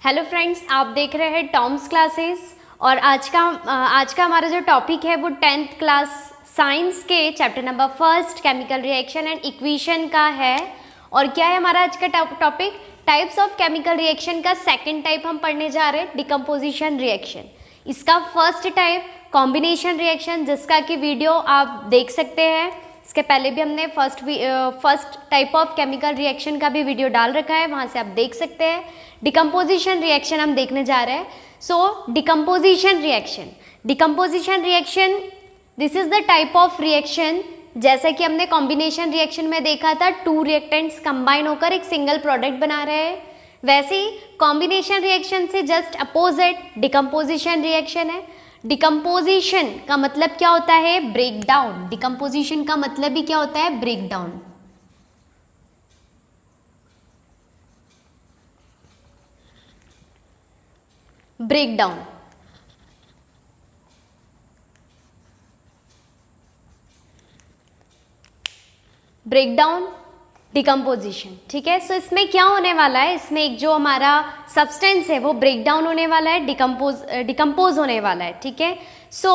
Hello friends, आप देख रहे हैं टॉम्स क्लासेस। और आज का हमारा जो टॉपिक है वो 10th क्लास साइंस के chapter number 1 chemical reaction and equation का है। और क्या है हमारा आज का topic? Types of chemical reaction का सेकंड टाइप हम पढ़ने जा रहे हैं, डिकम्पोजिशन रिएक्शन। इसका फर्स्ट टाइप कॉम्बिनेशन रिएक्शन, जिसका कि वीडियो आप देख सकते हैं। इसके पहले भी हमने first type of chemical reaction का भी वीडियो डाल रखा है, वहाँ से आप देख सकते हैं। डिकम्पोजिशन रिएक्शन हम देखने जा रहे हैं। So decomposition reaction this is the type of reaction, जैसे कि हमने कॉम्बिनेशन रिएक्शन में देखा था, 2 रिएक्टेंट्स कंबाइन होकर एक सिंगल प्रोडक्ट बना रहे हैं। वैसे ही कॉम्बिनेशन रिएक्शन से जस्ट अपोजिट डिकम्पोजिशन रिएक्शन है। डिकम्पोजिशन का मतलब क्या होता है? Break down. डिकम्पोजिशन का मतलब ही क्या होता है? Break down. Break down. Break down, decomposition, ठीक है। सो इसमें क्या होने वाला है? इसमें एक जो हमारा सब्सटेंस है वो ब्रेक डाउन होने वाला है, डिकम्पोज होने वाला है, ठीक है। So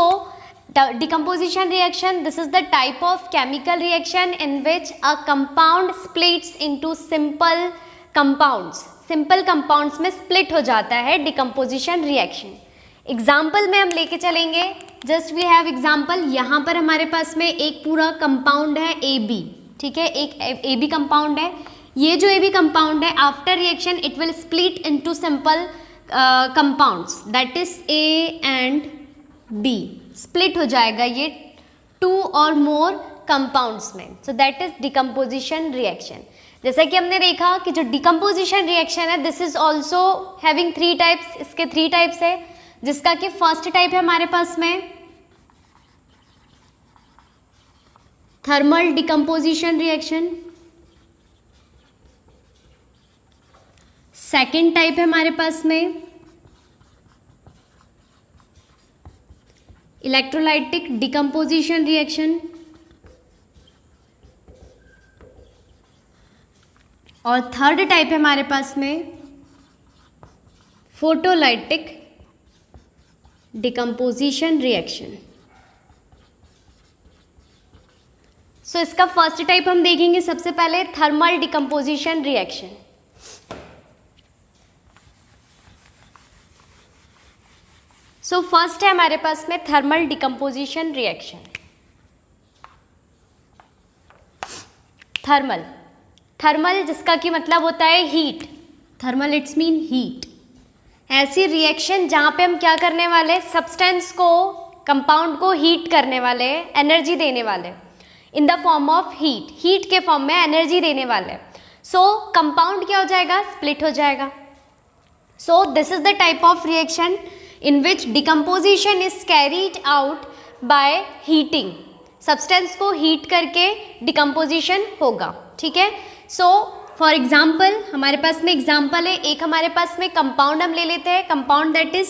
decomposition reaction, this is the type of chemical reaction in which a compound splits into simple compounds. Simple compounds में स्प्लिट हो जाता है डिकम्पोजिशन रिएक्शन। एग्जाम्पल में हम लेके चलेंगे। Just we have example. यहाँ पर हमारे पास में एक पूरा कंपाउंड है AB, ठीक है, एक AB कंपाउंड है। ये जो AB कंपाउंड है, after reaction it will split into simple compounds, that is A and B। Split हो जाएगा ये 2 और मोर कंपाउंड्स में। So that is decomposition reaction. जैसा कि हमने देखा कि जो डिकम्पोजिशन रिएक्शन है, this is also having 3 types. इसके 3 टाइप्स है, जिसका कि फर्स्ट टाइप है हमारे पास में thermal decomposition reaction. Second type है हमारे पास में इलेक्ट्रोलाइटिक डिकम्पोजिशन रिएक्शन। और थर्ड टाइप है हमारे पास में फोटोलाइटिक डिकम्पोजिशन रिएक्शन। सो इसका फर्स्ट टाइप हम देखेंगे सबसे पहले, thermal decomposition reaction. So first है हमारे पास में थर्मल डिकम्पोजिशन रिएक्शन। थर्मल जिसका कि मतलब होता है heat. Thermal it's mean heat. ऐसी रिएक्शन जहाँ पे हम क्या करने वाले, सब्सटेंस को, कंपाउंड को हीट करने वाले, एनर्जी देने वाले, in the form of heat. Heat के फॉर्म में एनर्जी देने वाले। सो कंपाउंड क्या हो जाएगा? स्प्लिट हो जाएगा। So this is the type of reaction in which decomposition is carried out by heating. Substance को हीट करके डिकम्पोजिशन होगा, ठीक है। सो फॉर एग्जाम्पल हमारे पास में एग्जाम्पल है, एक हमारे पास में कंपाउंड हम ले लेते हैं, compound that is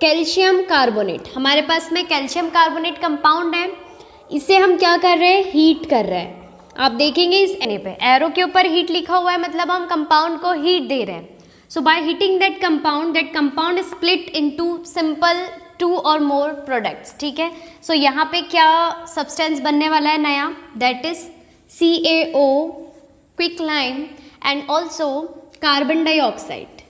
calcium carbonate. हमारे पास में कैल्शियम कार्बोनेट कंपाउंड है। इसे हम क्या कर रहे हैं? हीट कर रहे हैं। आप देखेंगे इस एरो पे, एरो के ऊपर हीट लिखा हुआ है, मतलब हम कंपाउंड को हीट दे रहे हैं। So by heating that compound is split into simple 2 और मोर प्रोडक्ट्स, ठीक है। सो यहाँ पे क्या सब्सटेंस बनने वाला है नया? That is CaO, quicklime and also carbon dioxide.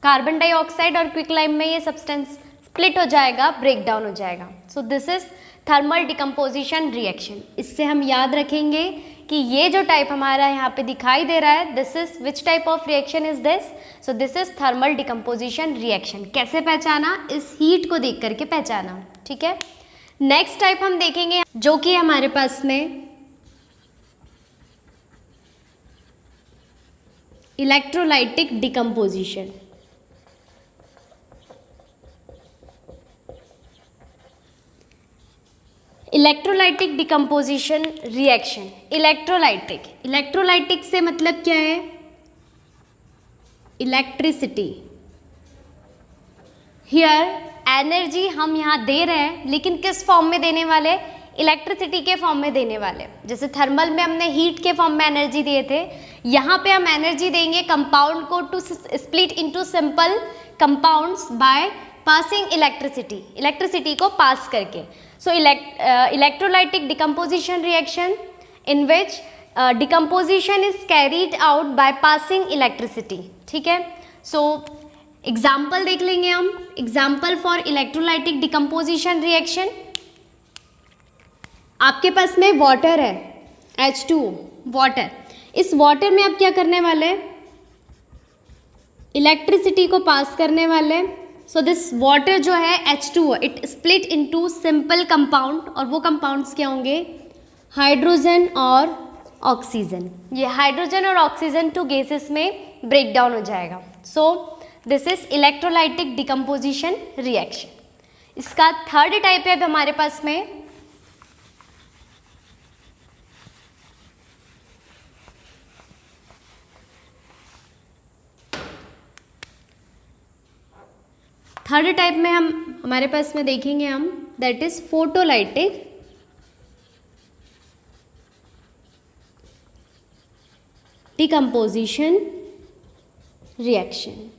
Carbon dioxide और क्विकलाइम में ये सब्सटेंस स्प्लिट हो जाएगा, ब्रेक डाउन हो जाएगा। So this is thermal decomposition reaction. इससे हम याद रखेंगे कि ये जो टाइप हमारा यहाँ पे दिखाई दे रहा है, this is which type of reaction is this? So this is thermal decomposition reaction. कैसे पहचाना? इस हीट को देख करके पहचाना, ठीक है। नेक्स्ट टाइप हम देखेंगे, जो कि हमारे पास में electrolytic decomposition. Electrolytic decomposition reaction. Electrolytic से मतलब क्या है? इलेक्ट्रिसिटी। हियर एनर्जी हम यहाँ दे रहे हैं, लेकिन किस फॉर्म में देने वाले? इलेक्ट्रिसिटी के फॉर्म में देने वाले। जैसे थर्मल में हमने हीट के फॉर्म में एनर्जी दिए थे, यहाँ पे हम एनर्जी देंगे कंपाउंड को to split into simple compounds by passing electricity को पास करके। So electrolytic decomposition reaction in which decomposition is carried out by passing electricity. ठीक है, सो एग्जाम्पल देख लेंगे हम। Example for electrolytic decomposition reaction, आपके पास में वाटर है, H2O वाटर। इस वाटर में आप क्या करने वाले, इलेक्ट्रिसिटी को पास करने वाले। सो दिस वाटर जो है H2O, it split into simple compound, और वो कंपाउंड्स क्या होंगे, हाइड्रोजन और ऑक्सीजन। ये हाइड्रोजन और ऑक्सीजन टू गैसेस में ब्रेक डाउन हो जाएगा। So this is electrolytic decomposition reaction. इसका थर्ड टाइप है हमारे पास में थर्ड टाइप में हमारे पास में देखेंगे हम, that is photolytic decomposition reaction.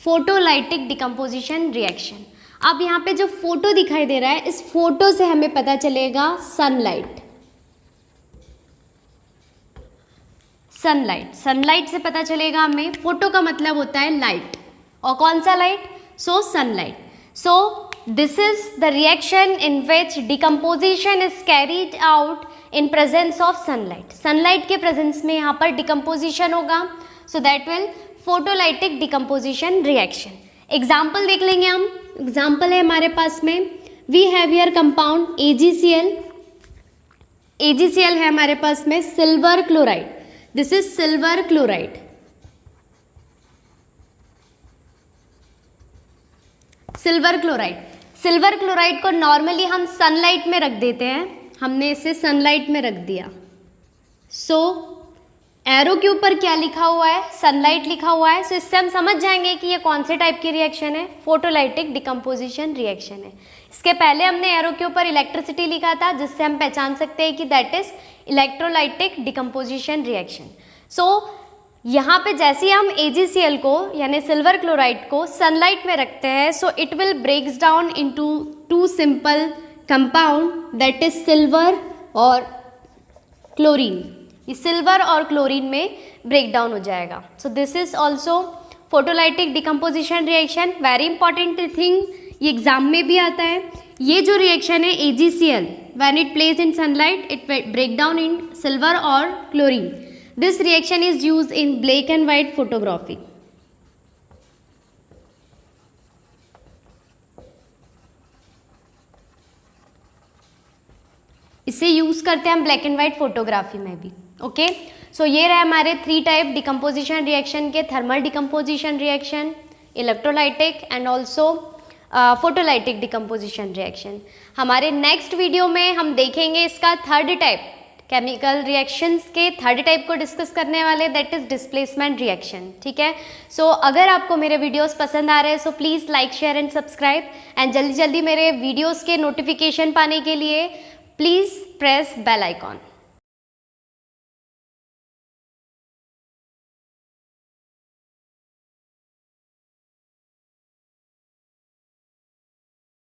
Photolytic decomposition reaction. अब यहाँ पे जो फोटो दिखाई दे रहा है, इस फोटो से हमें पता चलेगा सनलाइट। सनलाइट से पता चलेगा हमें। फोटो का मतलब होता है लाइट, और कौन सा light, so sunlight. So this is the reaction in which decomposition is carried out in presence of sunlight. Sunlight के प्रेजेंस में यहाँ पर डिकम्पोजिशन होगा, so that will photolytic decomposition reaction. Example देख लेंगे हम। एग्जाम्पल है हमारे पास में, we have here compound AgCl। AgCl है हमारे पास में silver chloride. This is silver chloride. Silver chloride को नॉर्मली हम सनलाइट में रख देते हैं, हमने इसे सनलाइट में रख दिया। सो एरो के ऊपर क्या लिखा हुआ है, सनलाइट लिखा हुआ है। सो इससे हम समझ जाएंगे कि ये कौन से टाइप की रिएक्शन है, फोटोलाइटिक डिकम्पोजिशन रिएक्शन है। इसके पहले हमने एरो के ऊपर इलेक्ट्रिसिटी लिखा था, जिससे हम पहचान सकते हैं कि that is electrolytic decomposition reaction. So यहाँ पे जैसे ही हम AgCl को यानी सिल्वर क्लोराइड को सनलाइट में रखते हैं, so it will breaks down into two simple compound, that is silver और क्लोरीन। ये सिल्वर और क्लोरीन में ब्रेक डाउन हो जाएगा। So this is also photolytic decomposition reaction. Very important thing, ये एग्जाम में भी आता है। ये जो रिएक्शन है AgCl, when it place in sunlight it break down in silver और chlorine. This reaction is use in black and white photography. इसे यूज करते हैं हम ब्लैक एंड वाइट फोटोग्राफी में भी। ओके, सो ये रहे हमारे 3 टाइप डिकम्पोजिशन रिएक्शन के, thermal decomposition reaction, electrolytic and also photolytic decomposition reaction. हमारे नेक्स्ट वीडियो में हम देखेंगे इसका थर्ड टाइप, केमिकल रिएक्शंस के थर्ड टाइप को डिस्कस करने वाले, दैट इज डिस्प्लेसमेंट रिएक्शन। ठीक है, सो अगर आपको मेरे वीडियोस पसंद आ रहे हैं, so please like share and subscribe, and जल्दी जल्दी मेरे वीडियोस के नोटिफिकेशन पाने के लिए प्लीज़ प्रेस बेल आइकॉन।